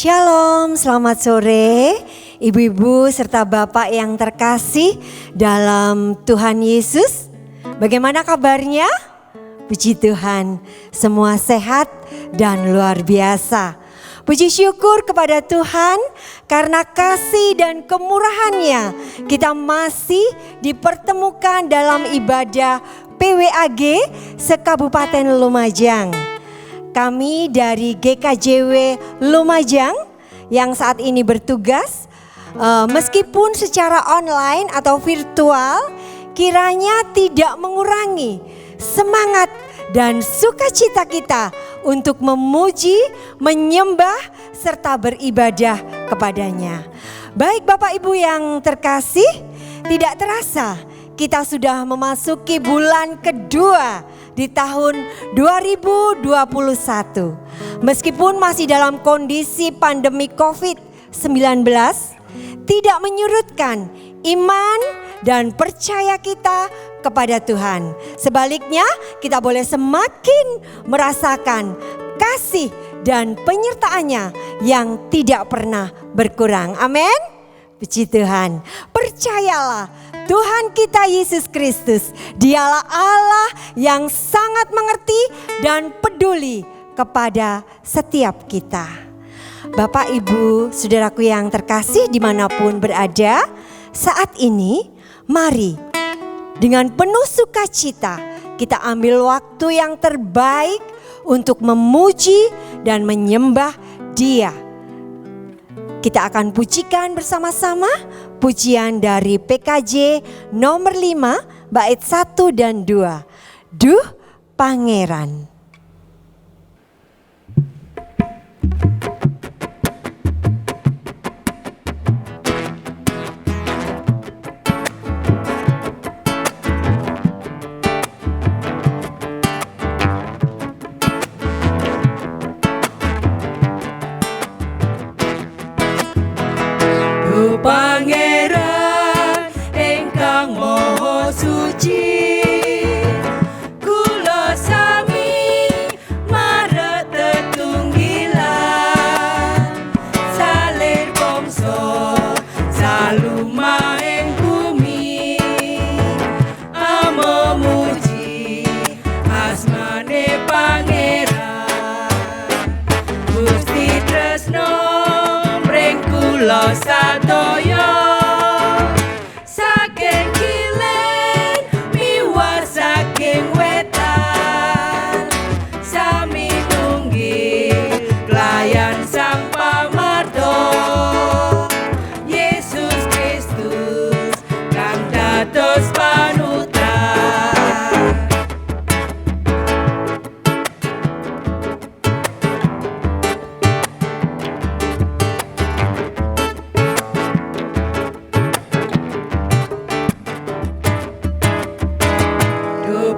Shalom, selamat sore ibu-ibu serta bapak yang terkasih dalam Tuhan Yesus. Bagaimana kabarnya? Puji Tuhan, semua sehat dan luar biasa. Puji syukur kepada Tuhan karena kasih dan kemurahan-Nya kita masih dipertemukan dalam ibadah PWAG se-Kabupaten Lumajang. Kami dari GKJW Lumajang yang saat ini bertugas, meskipun secara online atau virtual, kiranya tidak mengurangi semangat dan sukacita kita untuk memuji, menyembah, serta beribadah kepadanya. Baik Bapak Ibu yang terkasih, tidak terasa kita sudah memasuki bulan kedua di tahun 2021. Meskipun masih dalam kondisi pandemi COVID-19, tidak menyurutkan iman dan percaya kita kepada Tuhan. Sebaliknya, kita boleh semakin merasakan kasih dan penyertaan-Nya yang tidak pernah berkurang. Amin. Puji Tuhan. Percayalah, Tuhan kita Yesus Kristus, Dialah Allah yang sangat mengerti dan peduli kepada setiap kita. Bapak, Ibu, saudaraku yang terkasih dimanapun berada, saat ini mari dengan penuh sukacita kita ambil waktu yang terbaik untuk memuji dan menyembah Dia. Kita akan pujikan bersama-sama pujian dari PKJ nomor 5 bait 1 dan 2. Duh Pangeran. Pangeran ingkang Maha Suci, kula sami marang tetunggilan, salir bangsa salumaing bumi, memuji asmane Pangeran. Gusti tresno mring kula sadaya, saking kilen miwah saking wetan, sami tunggil pelayan Sang Pamarto, Yesus Kristus kang dados panutan.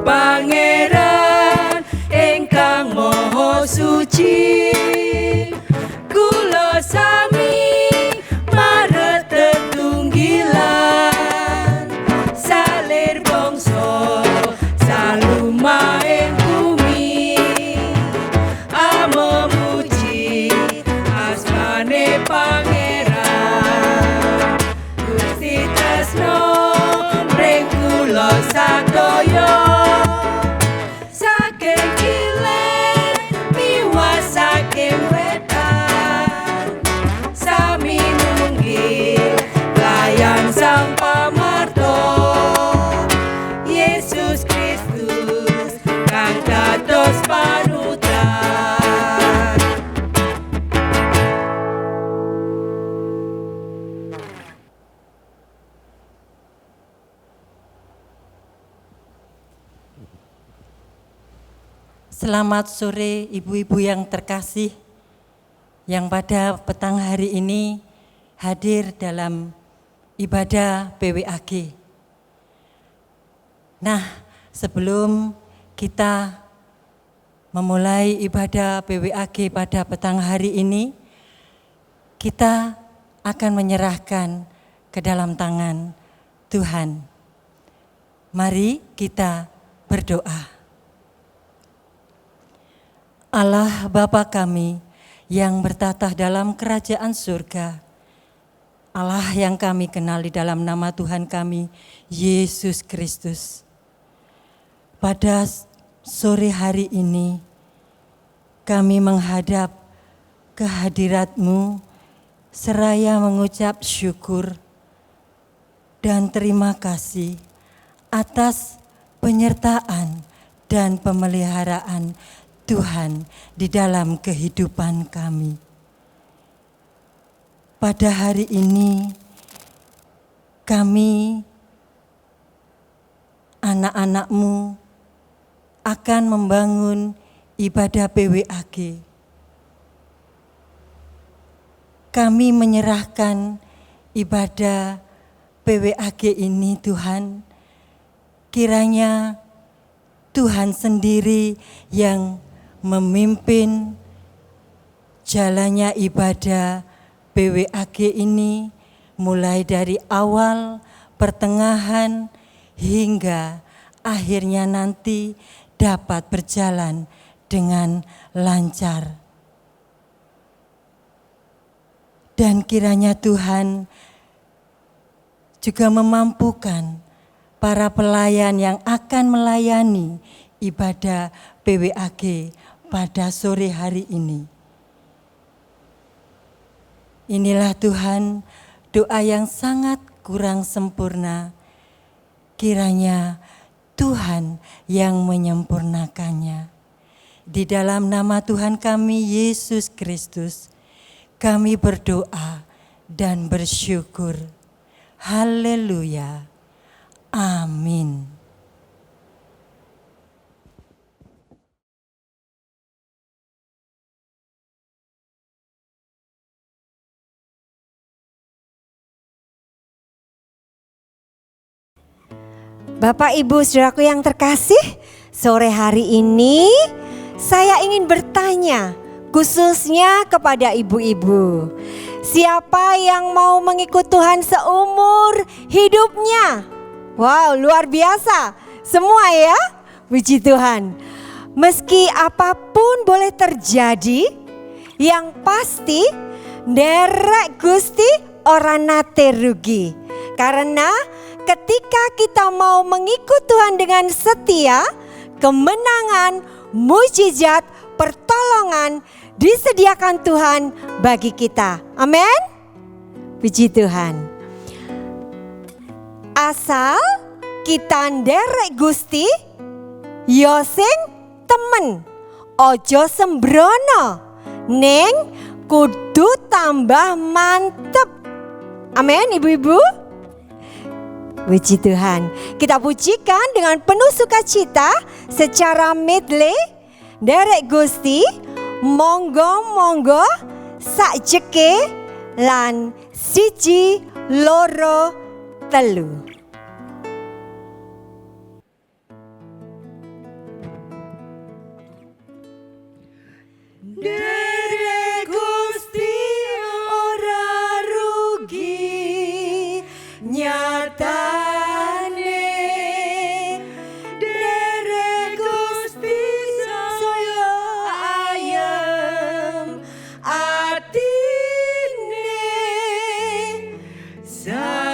Pangeran ingkang Maha Suci, kula sami marang tetunggilan, salir bangsa salumaing bumi, memuji asmane Pangeran. Gusti tresno mring kula sadaya, saking kilen miwah saking wetan, sami nunggil pelayan Sang Pamarto, Yesus Kristus kang dados panutan. Selamat sore ibu-ibu yang terkasih yang pada petang hari ini hadir dalam ibadah PWAG. Nah, sebelum kita memulai ibadah PWAG pada petang hari ini, kita akan menyerahkan ke dalam tangan Tuhan. Mari kita berdoa. Allah Bapa kami yang bertatah dalam kerajaan surga. Allah yang kami kenal di dalam nama Tuhan kami, Yesus Kristus. Pada sore hari ini, kami menghadap kehadirat-Mu seraya mengucap syukur dan terima kasih atas penyertaan dan pemeliharaan Tuhan di dalam kehidupan kami. Pada hari ini, kami, anak-anak-Mu, akan membangun ibadah PWAG. Kami menyerahkan ibadah PWAG ini, Tuhan. Kiranya Tuhan sendiri yang memimpin jalannya ibadah PWAG ini, mulai dari awal, pertengahan, hingga akhirnya nanti dapat berjalan dengan lancar. Dan kiranya Tuhan juga memampukan para pelayan yang akan melayani ibadah PWAG pada sore hari ini. Inilah Tuhan, doa yang sangat kurang sempurna. Kiranya Tuhan yang menyempurnakannya. Di dalam nama Tuhan kami, Yesus Kristus, kami berdoa dan bersyukur. Haleluya. Amin. Bapak, Ibu, Saudaraku yang terkasih, sore hari ini saya ingin bertanya khususnya kepada ibu-ibu. Siapa yang mau mengikut Tuhan seumur hidupnya? Wow, luar biasa. Semua ya? Puji Tuhan. Meski apapun boleh terjadi, yang pasti derek Gusti ora nate rugi. Karena ketika kita mau mengikut Tuhan dengan setia, kemenangan, mujizat, pertolongan disediakan Tuhan bagi kita. Amin. Puji Tuhan. Asal kita nderek Gusti, yo sing temen, ojo sembrono, ning kudu tambah mantep. Amin, ibu-ibu. Puji Tuhan. Kita pujikan dengan penuh sukacita secara medley. Derek Gusti, monggo sakjeke lan siji loro telu. Derek Gusti ora rugi nyatane, derek Gusti saya ayem atine sanyatane.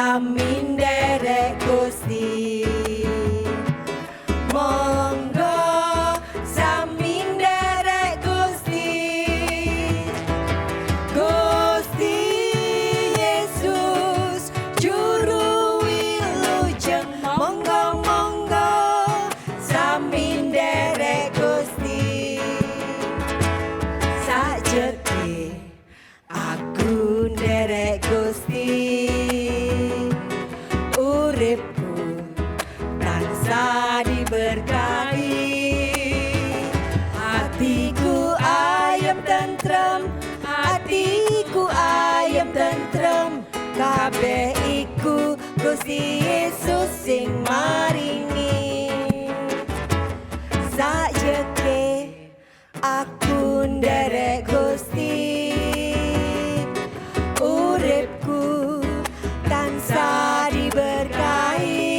sami nderek Gusti. Monggo sami nderek Gusti. Gusti Yesus juru wilujeng. Monggo monggo sami nderek Gusti. Sajeke aku nderek Gusti. Uripku tansah diberkahi. Hatiku ayem tentrem, hatiku ayem tentrem. Kabeh iku Gusti Yesus sing maringi. Sajeke aku nderek Gusti. Uripku tansah diberkahi.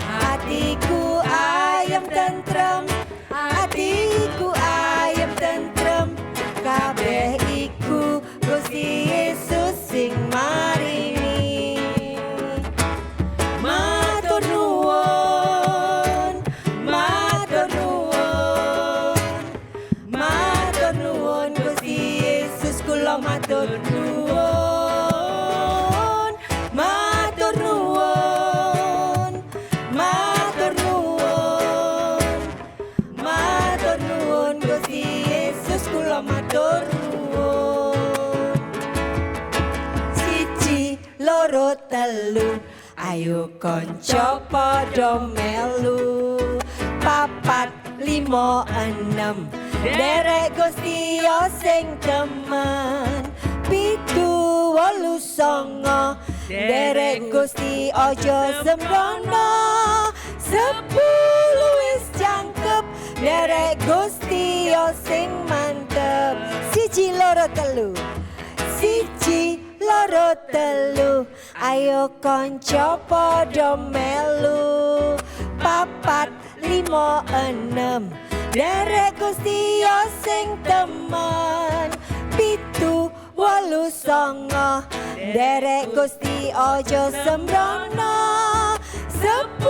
Hatiku ayem tentrem, hatiku ayem tentrem. Kabeh iku Gusti Yesus sing maringi. Matur nuwun, matur nuwun, matur nuwun Gusti Yesus, kula matur nuwun, matur nuwun, matur nuwun, matur nuwun Gusti Yesus, kula matur nuwun. Siji loro telu, ayo konco padha melu. Papat limo enem, derek Gusti yo sing temen. Pitu wolu songo, derek Gusti ojo sembrono. 10 wis jangkep, derek Gusti yo sing mantep. Siji loro telu, siji loro telu, ayo konco padha melu. Papat limo enem, derek Gusti yo sing temen. Pitu wolu songo, derek Gusti ojo sembrono. 10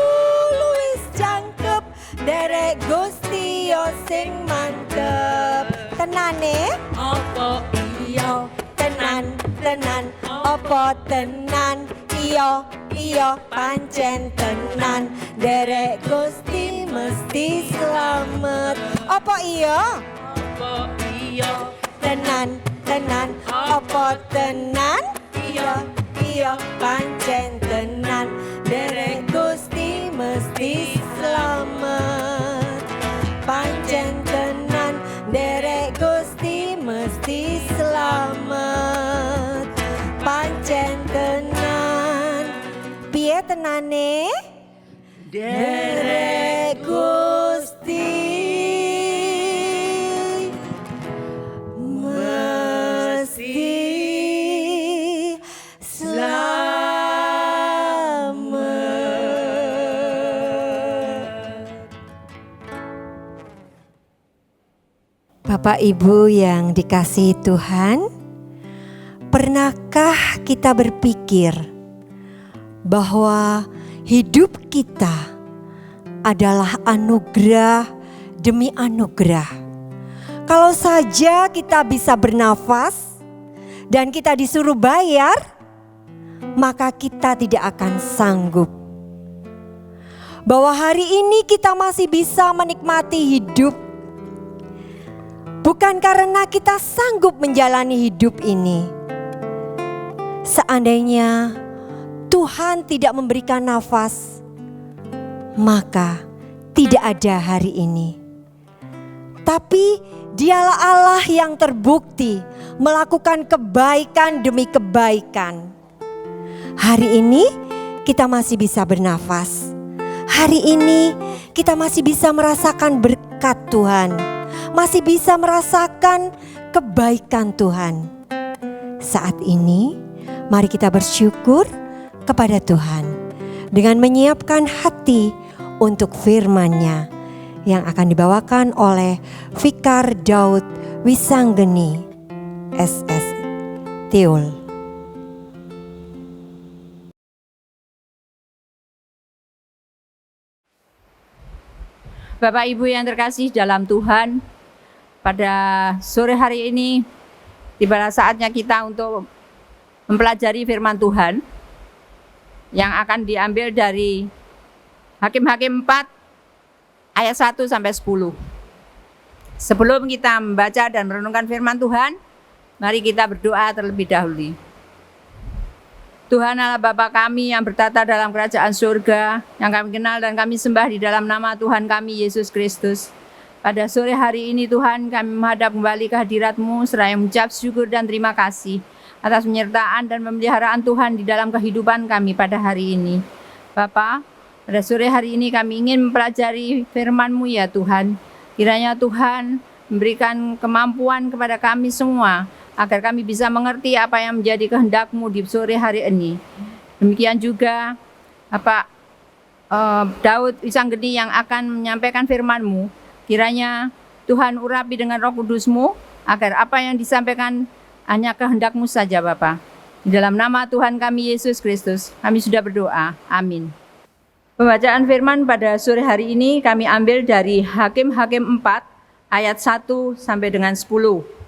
wis jangkep, derek Gusti yo sing mantep. Tenane Apa iya tenan tenan, opo tenan, iyo iyo pancen tenan. Derek Gusti mesti slamet. Opo iya Apa iya tenan tenan, opo tenan, iyo iyo pancen tenan. Derek Gusti mesti slamet. Pancen tenan, derek Gusti mesti slamet. Pancen tenan. Piye tenane? Derek Gusti mesti slamet. Bapak Ibu yang dikasihi Tuhan, pernahkah kita berpikir bahwa hidup kita adalah anugerah demi anugerah? Kalau saja kita bisa bernafas dan kita disuruh bayar, maka kita tidak akan sanggup. Bahwa hari ini kita masih bisa menikmati hidup bukan karena kita sanggup menjalani hidup ini. Seandainya Tuhan tidak memberikan nafas, maka tidak ada hari ini. Tapi Dialah Allah yang terbukti melakukan kebaikan demi kebaikan. Hari ini kita masih bisa bernafas. Hari ini kita masih bisa merasakan berkat Tuhan. Masih bisa merasakan kebaikan Tuhan. Saat ini mari kita bersyukur kepada Tuhan dengan menyiapkan hati untuk firman-Nya yang akan dibawakan oleh Vikar Daud Wisanggeni SS Tiul. Bapak Ibu yang terkasih dalam Tuhan, pada sore hari ini tibalah saatnya kita untuk mempelajari firman Tuhan yang akan diambil dari Hakim-Hakim 4 ayat 1 sampai 10. Sebelum kita membaca dan merenungkan firman Tuhan, mari kita berdoa terlebih dahulu. Tuhan Allah Bapa kami yang bertata dalam kerajaan surga, yang kami kenal dan kami sembah di dalam nama Tuhan kami Yesus Kristus. Pada sore hari ini Tuhan kami menghadap kembali ke hadirat-Mu seraya mengucap syukur dan terima kasih atas penyertaan dan pemeliharaan Tuhan di dalam kehidupan kami pada hari ini. Bapa, pada sore hari ini kami ingin mempelajari firman-Mu ya Tuhan. Kiranya Tuhan memberikan kemampuan kepada kami semua agar kami bisa mengerti apa yang menjadi kehendak-Mu di sore hari ini. Demikian juga Bapak Daud Wisanggeni yang akan menyampaikan firman-Mu. Kiranya Tuhan urapi dengan Roh Kudus-Mu agar apa yang disampaikan hanya kehendak-Mu saja Bapa. Di dalam nama Tuhan kami Yesus Kristus, kami sudah berdoa. Amin. Pembacaan firman pada sore hari ini kami ambil dari Hakim-Hakim 4 ayat 1 sampai dengan 10.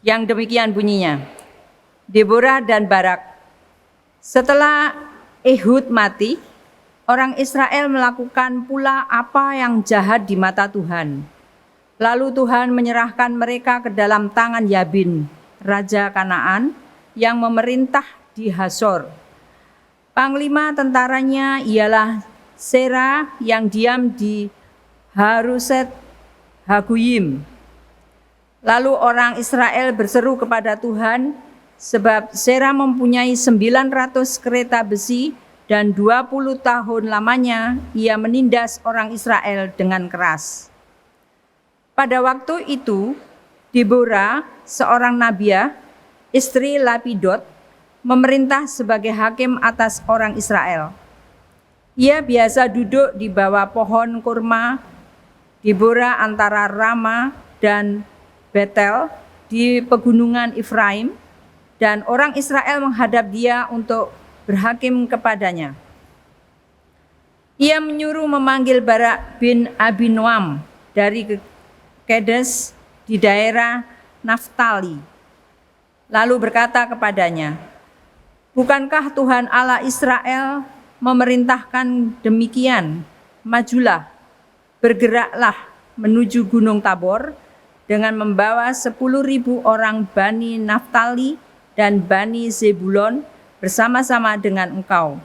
Yang demikian bunyinya. Deborah dan Barak. Setelah Ehud mati, orang Israel melakukan pula apa yang jahat di mata Tuhan. Lalu Tuhan menyerahkan mereka ke dalam tangan Yabin, raja Kanaan, yang memerintah di Hasor. Panglima tentaranya ialah Sera yang diam di Haruset Haguyim. Lalu orang Israel berseru kepada Tuhan, sebab Sera mempunyai 900 kereta besi dan 20 tahun lamanya ia menindas orang Israel dengan keras. Pada waktu itu, Deborah, seorang nabiah, istri Lapidot, memerintah sebagai hakim atas orang Israel. Ia biasa duduk di bawah pohon kurma, Deborah antara Rama dan Betel di pegunungan Efraim, dan orang Israel menghadap dia untuk berhakim kepadanya. Ia menyuruh memanggil Barak bin Abinoam dari Kedes di daerah Naftali. Lalu berkata kepadanya, "Bukankah Tuhan Allah Israel memerintahkan demikian? Majulah, bergeraklah menuju Gunung Tabor, dengan membawa 10.000 orang Bani Naftali dan Bani Zebulon bersama-sama dengan engkau.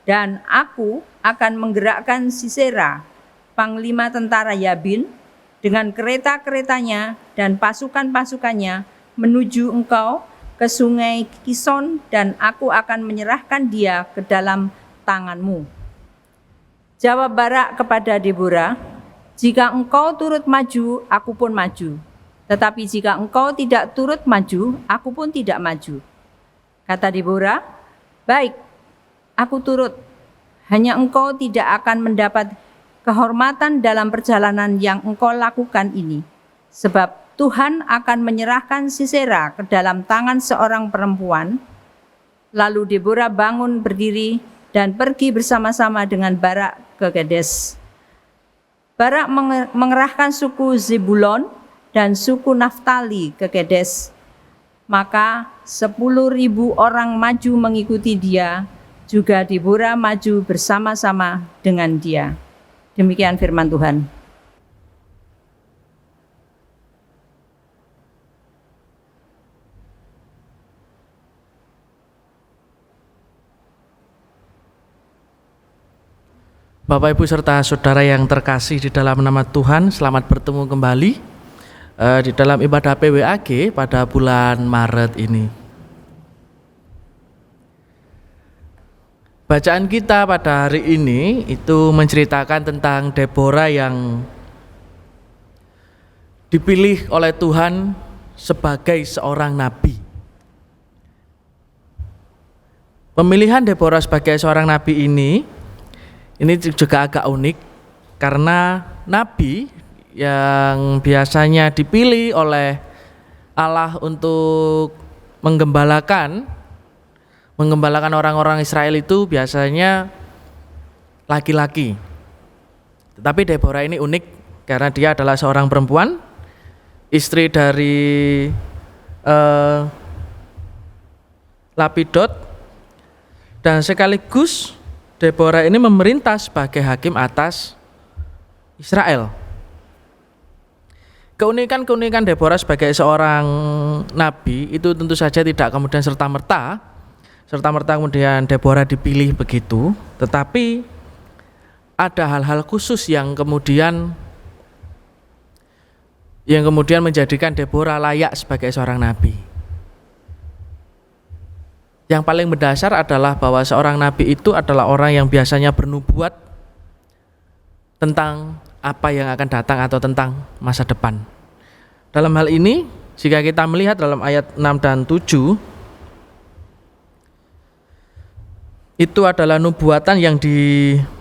Dan aku akan menggerakkan Sisera, panglima tentara Yabin, dengan kereta-keretanya dan pasukan-pasukannya menuju engkau ke sungai Kison, dan aku akan menyerahkan dia ke dalam tanganmu." Jawab Barak kepada Deborah, "Jika engkau turut maju, aku pun maju. Tetapi jika engkau tidak turut maju, aku pun tidak maju." Kata Deborah, "Baik, aku turut. Hanya engkau tidak akan mendapat kehormatan dalam perjalanan yang engkau lakukan ini. Sebab Tuhan akan menyerahkan Sisera ke dalam tangan seorang perempuan." Lalu Deborah bangun berdiri dan pergi bersama-sama dengan Barak ke Kedes. Barak mengerahkan suku Zebulon dan suku Naftali ke Kedes. Maka 10.000 orang maju mengikuti dia, juga Deborah maju bersama-sama dengan dia. Demikian firman Tuhan. Bapak, Ibu, serta saudara yang terkasih di dalam nama Tuhan, selamat bertemu kembali di dalam ibadah PWAG pada bulan Maret ini. Bacaan kita pada hari ini itu menceritakan tentang Deborah yang dipilih oleh Tuhan sebagai seorang nabi. Pemilihan Deborah sebagai seorang nabi ini juga agak unik, karena nabi yang biasanya dipilih oleh Allah untuk menggembalakan orang-orang Israel itu biasanya laki-laki. Tetapi Deborah ini unik karena dia adalah seorang perempuan, istri dari Lapidot, dan sekaligus Deborah ini memerintah sebagai hakim atas Israel. Keunikan-keunikan Deborah sebagai seorang nabi itu tentu saja tidak kemudian serta-merta kemudian Deborah dipilih begitu, tetapi ada hal-hal khusus yang kemudian menjadikan Deborah layak sebagai seorang nabi. Yang paling mendasar adalah bahwa seorang nabi itu adalah orang yang biasanya bernubuat tentang apa yang akan datang atau tentang masa depan. Dalam hal ini, jika kita melihat dalam ayat 6 dan 7, itu adalah nubuatan yang diberikan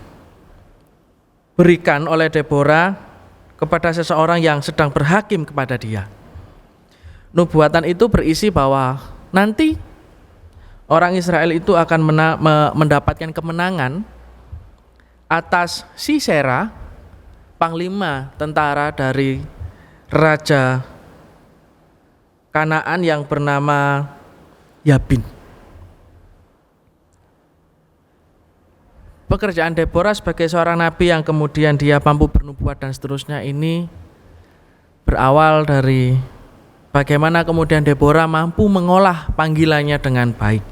oleh Deborah kepada seseorang yang sedang berhakim kepada dia. Nubuatan itu berisi bahwa nanti orang Israel itu akan mendapatkan kemenangan atas Sisera, panglima tentara dari raja Kanaan yang bernama Yabin. Pekerjaan Deborah sebagai seorang nabi yang kemudian dia mampu bernubuat dan seterusnya ini berawal dari bagaimana kemudian Deborah mampu mengolah panggilannya dengan baik.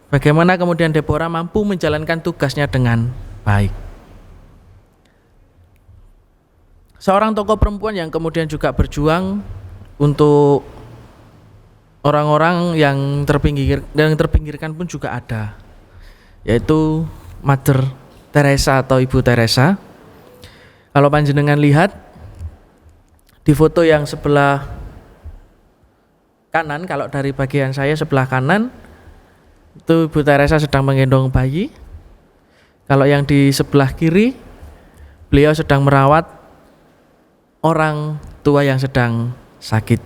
Bagaimana kemudian Deborah mampu menjalankan tugasnya dengan baik. Seorang tokoh perempuan yang kemudian juga berjuang untuk orang-orang yang terpinggirkan pun juga ada, yaitu Mother Teresa atau Ibu Teresa. Kalau panjenengan lihat di foto yang sebelah kanan, kalau dari bagian saya sebelah kanan itu Ibu Teresa sedang menggendong bayi. Kalau yang di sebelah kiri, beliau sedang merawat orang tua yang sedang sakit.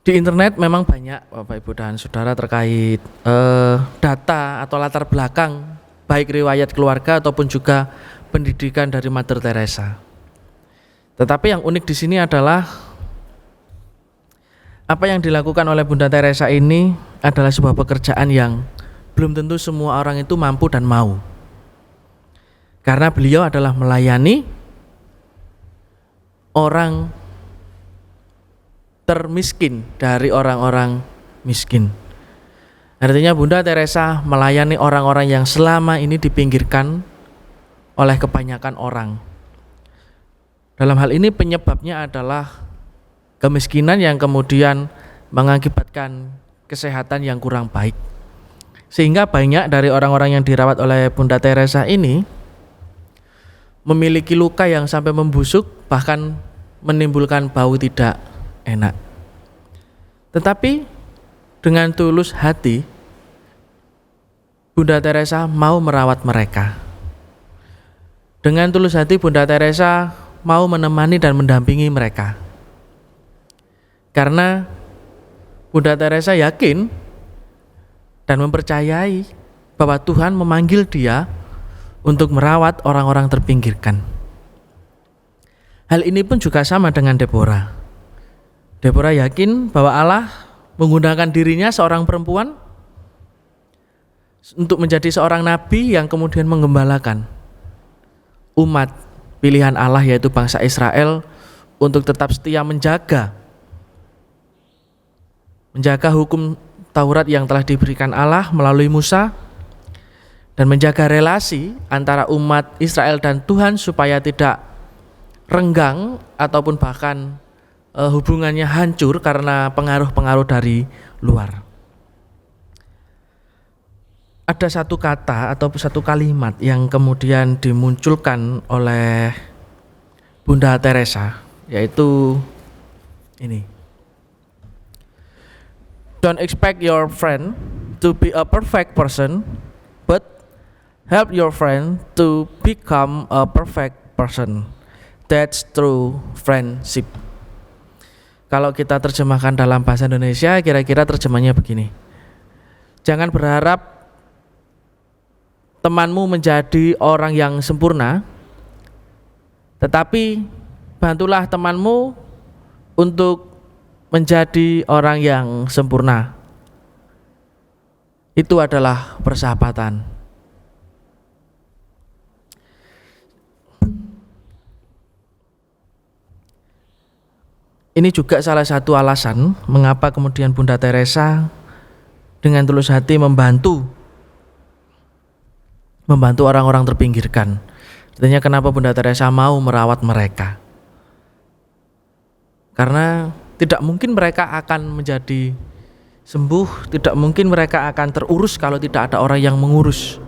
Di internet memang banyak Bapak Ibu dan Saudara terkait data atau latar belakang baik riwayat keluarga ataupun juga pendidikan dari Mother Teresa. Tetapi yang unik di sini adalah apa yang dilakukan oleh Bunda Teresa ini adalah sebuah pekerjaan yang belum tentu semua orang itu mampu dan mau. Karena beliau adalah melayani orang termiskin dari orang-orang miskin. Artinya Bunda Teresa melayani orang-orang yang selama ini dipinggirkan oleh kebanyakan orang. Dalam hal ini penyebabnya adalah kemiskinan yang kemudian mengakibatkan kesehatan yang kurang baik. Sehingga banyak dari orang-orang yang dirawat oleh Bunda Teresa ini memiliki luka yang sampai membusuk, bahkan menimbulkan bau tidak enak. Tetapi dengan tulus hati Bunda Teresa mau merawat mereka. Dengan tulus hati Bunda Teresa mau menemani dan mendampingi mereka. Karena Bunda Teresa yakin dan mempercayai bahwa Tuhan memanggil dia untuk merawat orang-orang terpinggirkan. Hal ini pun juga sama dengan Deborah. Deborah yakin bahwa Allah menggunakan dirinya seorang perempuan untuk menjadi seorang nabi yang kemudian menggembalakan umat pilihan Allah, yaitu bangsa Israel, untuk tetap setia menjaga hukum Taurat yang telah diberikan Allah melalui Musa, dan menjaga relasi antara umat Israel dan Tuhan supaya tidak renggang ataupun bahkan hubungannya hancur karena pengaruh-pengaruh dari luar. Ada satu kata atau satu kalimat yang kemudian dimunculkan oleh Bunda Teresa, yaitu ini: don't expect your friend to be a perfect person, but help your friend to become a perfect person. That's true friendship. Kalau kita terjemahkan dalam bahasa Indonesia, kira-kira terjemahnya begini: jangan berharap temanmu menjadi orang yang sempurna, tetapi bantulah temanmu untuk menjadi orang yang sempurna. Itu adalah persahabatan. Ini juga salah satu alasan mengapa kemudian Bunda Teresa dengan tulus hati membantu orang-orang terpinggirkan. Artinya kenapa Bunda Teresa mau merawat mereka? Karena tidak mungkin mereka akan menjadi sembuh, tidak mungkin mereka akan terurus kalau tidak ada orang yang mengurus.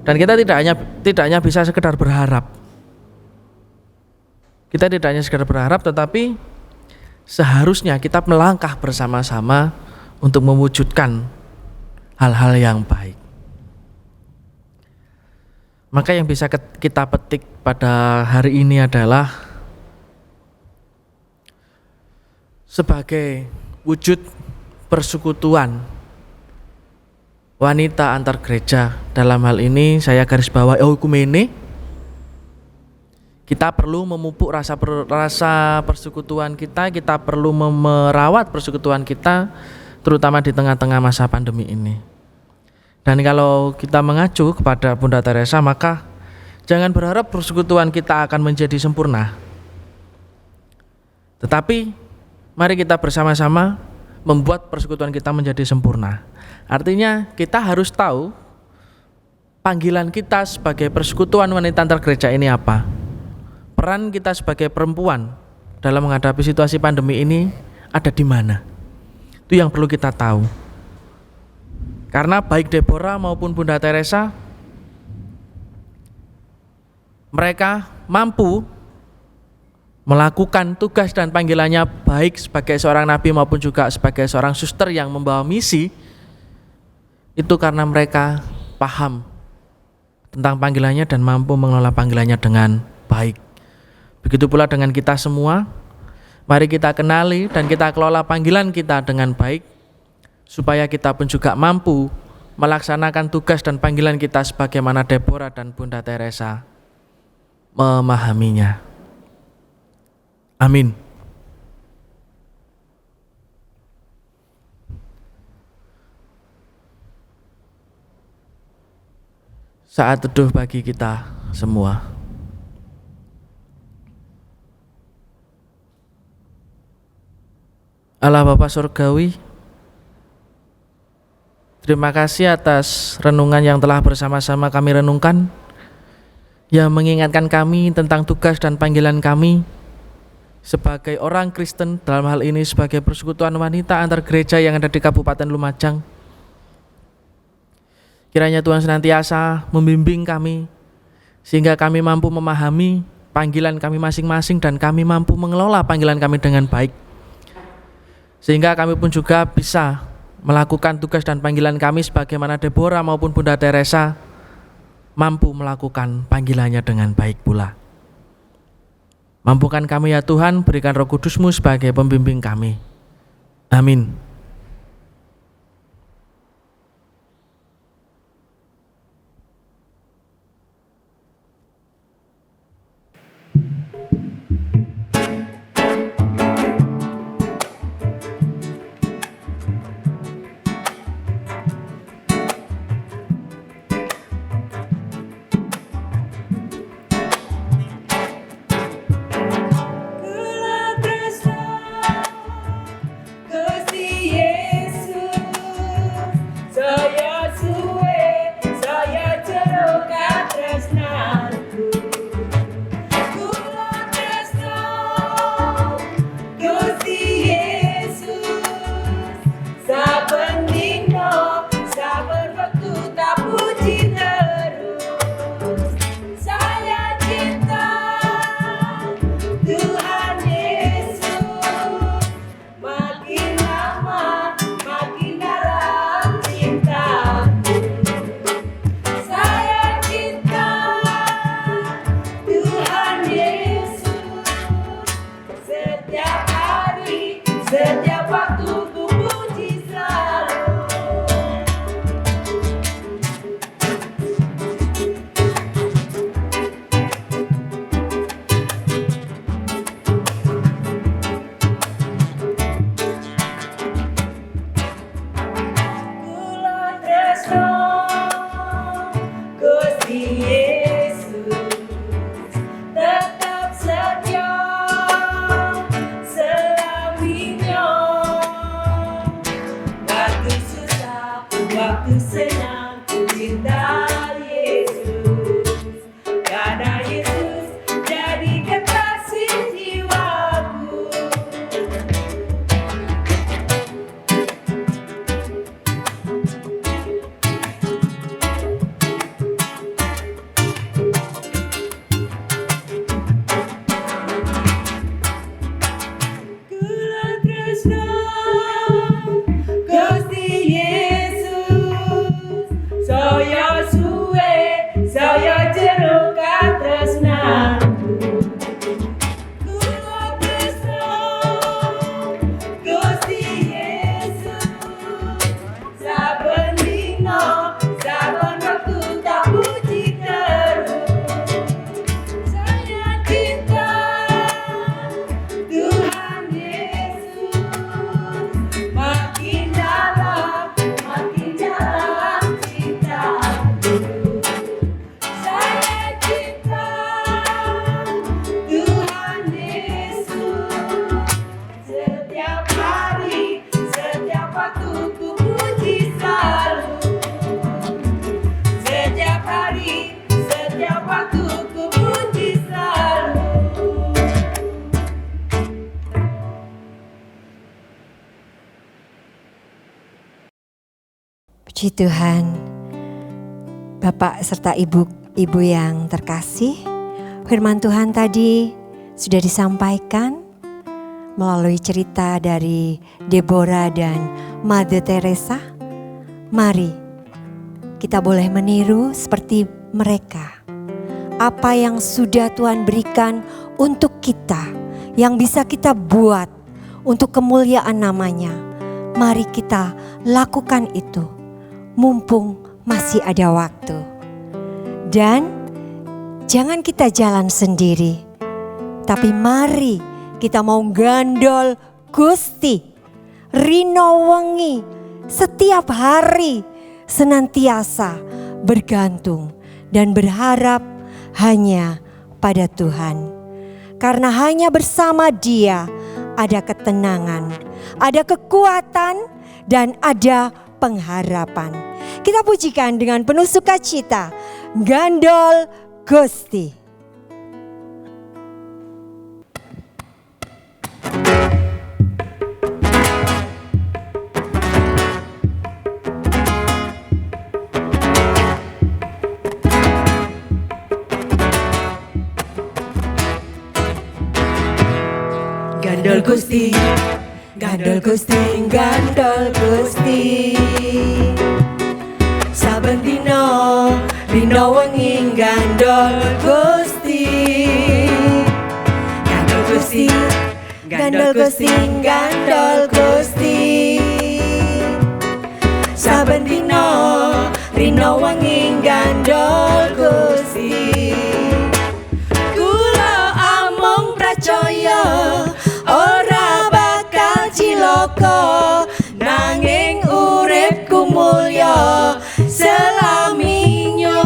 Dan kita tidak hanya bisa sekedar berharap. Kita tidak hanya sekedar berharap, tetapi seharusnya kita melangkah bersama-sama untuk mewujudkan hal-hal yang baik. Maka yang bisa kita petik pada hari ini adalah sebagai wujud persekutuan wanita antar gereja. Dalam hal ini saya garis bawahi oikumene. Kita perlu memupuk rasa persekutuan kita perlu merawat persekutuan kita, terutama di tengah-tengah masa pandemi ini. Dan kalau kita mengacu kepada Bunda Teresa, maka jangan berharap persekutuan kita akan menjadi sempurna. Tetapi mari kita bersama-sama membuat persekutuan kita menjadi sempurna. Artinya kita harus tahu panggilan kita sebagai persekutuan wanita antar gereja ini apa. Peran kita sebagai perempuan dalam menghadapi situasi pandemi ini ada di mana. Itu yang perlu kita tahu. Karena baik Deborah maupun Bunda Teresa, mereka mampu melakukan tugas dan panggilannya baik sebagai seorang nabi maupun juga sebagai seorang suster yang membawa misi. Itu karena mereka paham tentang panggilannya dan mampu mengelola panggilannya dengan baik. Begitu pula dengan kita semua, mari kita kenali dan kita kelola panggilan kita dengan baik, supaya kita pun juga mampu melaksanakan tugas dan panggilan kita sebagaimana Deborah dan Bunda Teresa memahaminya. Amin. Saat teduh bagi kita semua. Allah Bapa Surgawi, terima kasih atas renungan yang telah bersama-sama kami renungkan, yang mengingatkan kami tentang tugas dan panggilan kami sebagai orang Kristen, dalam hal ini sebagai persekutuan wanita antar gereja yang ada di Kabupaten Lumajang. Kiranya Tuhan senantiasa membimbing kami, sehingga kami mampu memahami panggilan kami masing-masing dan kami mampu mengelola panggilan kami dengan baik. Sehingga kami pun juga bisa melakukan tugas dan panggilan kami sebagaimana Deborah maupun Bunda Teresa mampu melakukan panggilannya dengan baik pula. Mampukan kami ya Tuhan, berikan Roh Kudus-Mu sebagai pembimbing kami. Amin. Kasih Puji Tuhan, Bapak serta ibu yang terkasih, firman Tuhan tadi sudah disampaikan melalui cerita dari Deborah dan Mother Teresa. Mari kita boleh meniru seperti mereka. Apa yang sudah Tuhan berikan untuk kita, yang bisa kita buat untuk kemuliaan namanya, mari kita lakukan itu mumpung masih ada waktu. Dan jangan kita jalan sendiri, tapi mari kita mau gandol Gusti, rino wengi, setiap hari senantiasa bergantung dan berharap hanya pada Tuhan. Karena hanya bersama Dia ada ketenangan, ada kekuatan, dan ada pengharapan. Kita pujikan dengan penuh sukacita, gandol Gusti. Gandol Gusti, gandol Gusti, gandol Gusti. Saben dino, rino wengi gandol Gusti. Gandol Gusti, gandol Gusti, gandol Gusti. Saben dino, rino wengi gandol Gusti. Kula amung pracaya ora bakal cilaka, nanging uripku mulya selaminya.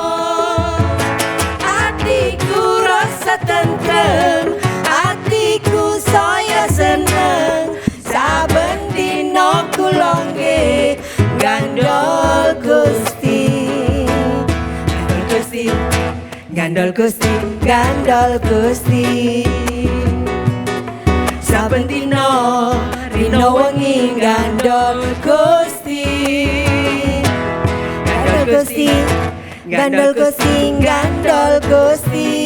Atiku rasa tentrem, atiku saya seneng, saben dina kula nggih gandol Gusti. Gandol Gusti, gandol Gusti, gandol Gusti. Saben dina rino wengi gandol Gusti. Gandol Gusti, gandol Gusti, gandol Gusti.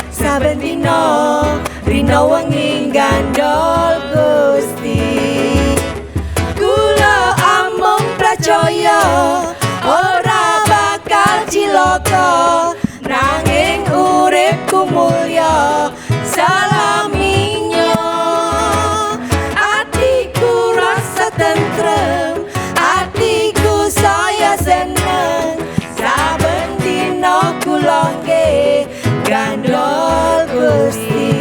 Saben dina rino wengi gandol Gusti. Kula amung pracaya ora bakal cilaka, nanging uripku mulya salaminya. Atiku rasa tentrem, atiku saya seneng, saben dina kula nggih gandol Gusti.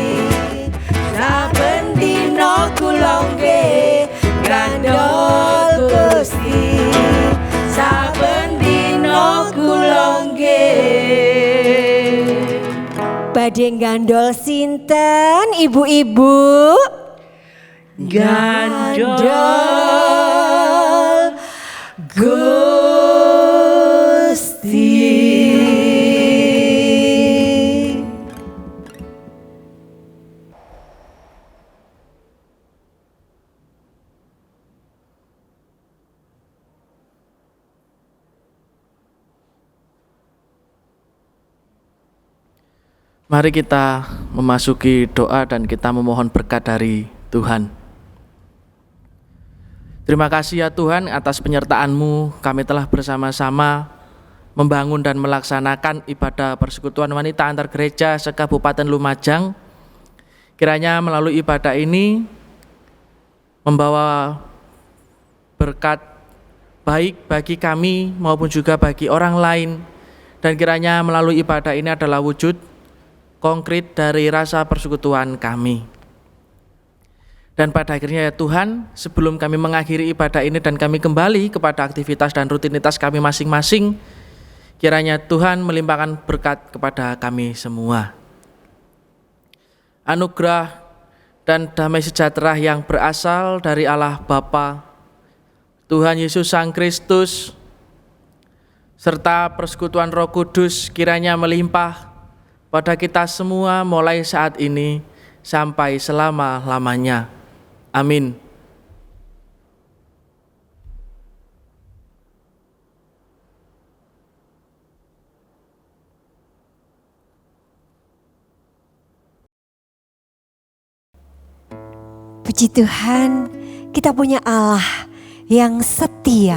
Saben dina kula nggih gandol Gusti. Saben dina kula nggih. Badhe gandol sinten ibu-ibu? Gandol Gusti. Mari kita memasuki doa dan kita memohon berkat dari Tuhan. Terima kasih ya Tuhan atas penyertaan-Mu, kami telah bersama-sama membangun dan melaksanakan ibadah persekutuan wanita antar gereja se-Kabupaten Lumajang. Kiranya melalui ibadah ini membawa berkat baik bagi kami maupun juga bagi orang lain. Dan kiranya melalui ibadah ini adalah wujud konkret dari rasa persekutuan kami. Dan pada akhirnya ya Tuhan, sebelum kami mengakhiri ibadah ini dan kami kembali kepada aktivitas dan rutinitas kami masing-masing, kiranya Tuhan melimpahkan berkat kepada kami semua. Anugerah dan damai sejahtera yang berasal dari Allah Bapa, Tuhan Yesus Sang Kristus, serta persekutuan Roh Kudus kiranya melimpah pada kita semua mulai saat ini sampai selama-lamanya. Amin. Puji Tuhan, kita punya Allah yang setia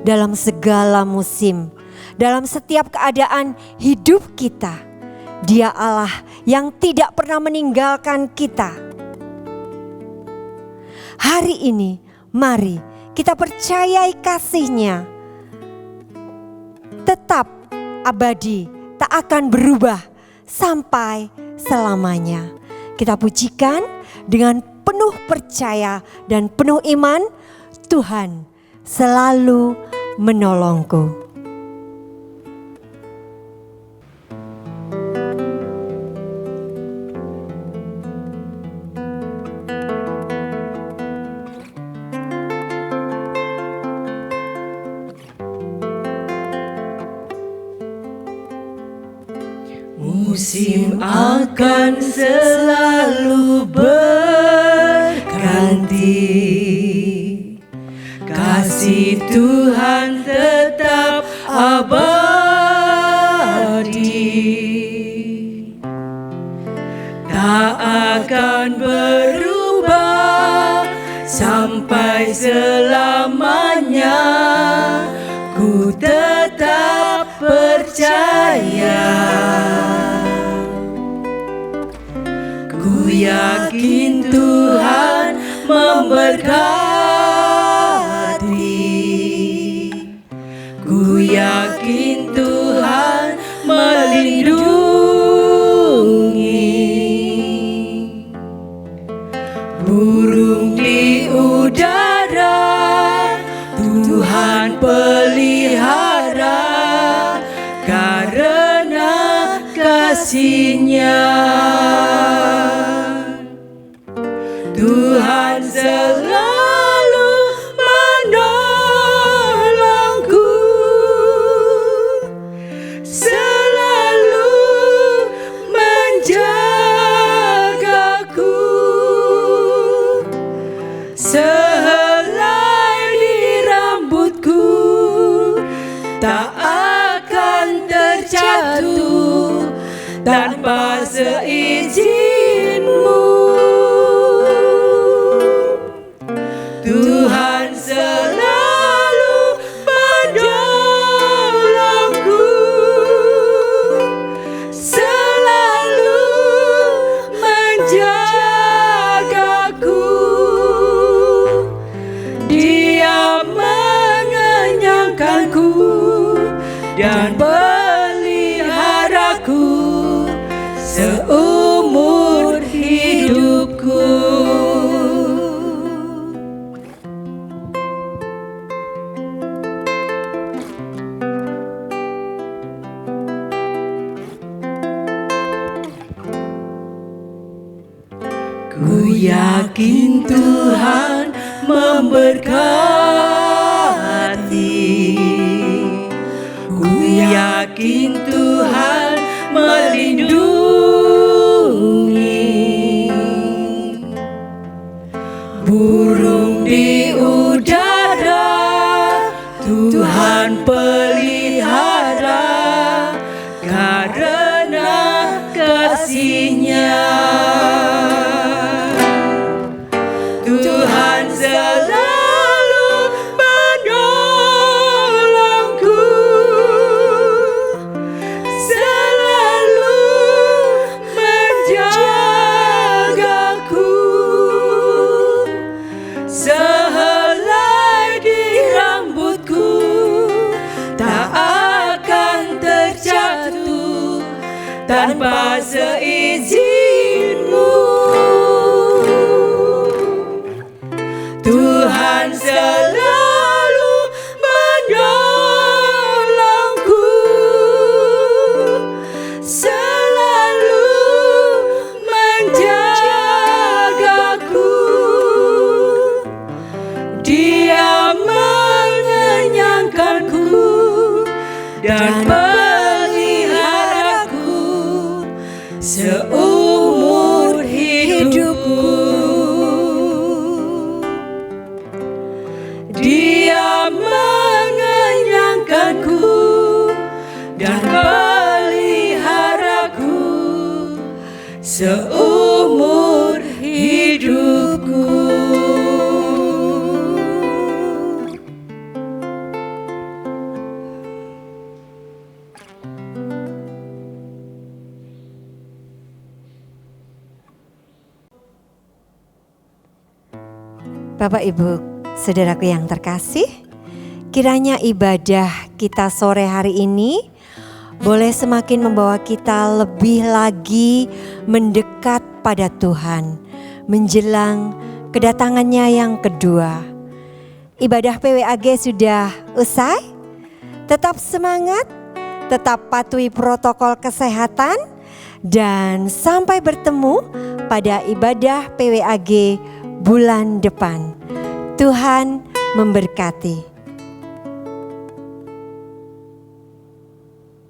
dalam segala musim, dalam setiap keadaan hidup kita. Dia Allah yang tidak pernah meninggalkan kita. Hari ini, mari kita percayai kasih-Nya. Tetap abadi, tak akan berubah sampai selamanya. Kita pujikan dengan penuh percaya dan penuh iman, Tuhan selalu menolongku. Musim akan selalu berganti, kasih Tuhan tetap abadi, tak akan berubah sampai selamanya. Ku tetap percaya, ku yakin Tuhan memberkati, ku yakin Tuhan melindungi. Burung di udara Tuhan pelihara, karena kasih-Nya. Tuhan selalu menolongku, selalu menjagaku. Sehelai di rambutku tak akan terjatuh tanpa seizin-Mu. Tuhan selalu menolongku, selalu menjagaku. Dia mengenyangkanku dan peliharaku seumur hidupku. Ku yakin Tuhan memberkati, ku yakin Tuhan melindungi. Burung di udara Tuhan pelihara, karena kasih-Nya. Tuhan selalu menolongku, selalu menjagaku. Sehelai di rambutku tak akan terjatuh tanpa seizin-Mu. Tuhan selalu menolongku, selalu menjagaku. Dia mengenyangkanku dan peliharaku seumur hidupku. Dia mengenyangkanku dan peliharaku seumur hidupku. Bapak Ibu, saudaraku yang terkasih, kiranya ibadah kita sore hari ini boleh semakin membawa kita lebih lagi mendekat pada Tuhan menjelang kedatangannya yang kedua. Ibadah PWAG sudah usai. Tetap semangat, tetap patuhi protokol kesehatan, dan sampai bertemu pada ibadah PWAG bulan depan. Tuhan memberkati.